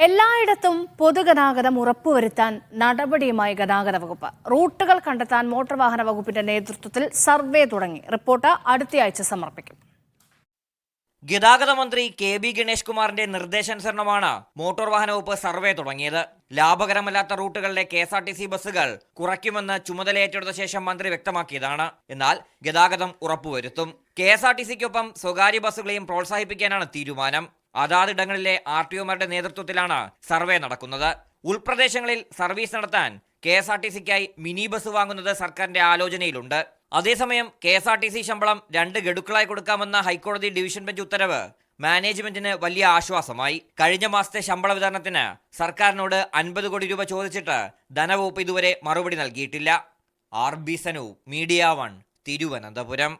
എല്ലായിടത്തും പൊതുഗതാഗതം ഉറപ്പുവരുത്താൻ നടപടിയുമായി ഗതാഗത വകുപ്പ്. റൂട്ടുകൾ കണ്ടെത്താൻ മോട്ടോർ വാഹന വകുപ്പിന്റെ നേതൃത്വത്തിൽ സർവേ തുടങ്ങി. റിപ്പോർട്ട് അടുത്തയാഴ്ച സമർപ്പിക്കും. ഗതാഗത മന്ത്രി കെ.ബി. ഗണേഷ് കുമാറിന്റെ നിർദ്ദേശാനുസരണമാണ് മോട്ടോർ വാഹന വകുപ്പ് സർവേ തുടങ്ങിയത്. ലാഭകരമല്ലാത്ത റൂട്ടുകളിലെ KSRTC ബസ്സുകൾ കുറയ്ക്കുമെന്ന് ചുമതലയേറ്റെടുത്ത ശേഷം മന്ത്രി വ്യക്തമാക്കിയതാണ്. എന്നാൽ ഗതാഗതം ഉറപ്പുവരുത്തും. KSRTCക്കൊപ്പം സ്വകാര്യ ബസ്സുകളെയും പ്രോത്സാഹിപ്പിക്കാനാണ് തീരുമാനം. അതാതിടങ്ങളിലെ RTOമാരുടെ നേതൃത്വത്തിലാണ് സർവേ നടക്കുന്നത്. ഉൾപ്രദേശങ്ങളിൽ സർവീസ് നടത്താൻ KSRTCക്കായി മിനി ബസ് വാങ്ങുന്നത് സർക്കാരിന്റെ ആലോചനയിലുണ്ട്. അതേസമയം KSRTC ശമ്പളം 2 ഗഡുക്കളായി കൊടുക്കാമെന്ന ഹൈക്കോടതി ഡിവിഷൻ ബെഞ്ച് ഉത്തരവ് മാനേജ്മെന്റിന് വലിയ ആശ്വാസമായി. കഴിഞ്ഞ മാസത്തെ ശമ്പള വിതരണത്തിന് സർക്കാരിനോട് 50 കോടി രൂപ ചോദിച്ചിട്ട് ധനവകുപ്പ് ഇതുവരെ മറുപടി നൽകിയിട്ടില്ല. RB Sanu, media 1, Thiruvananthapuram.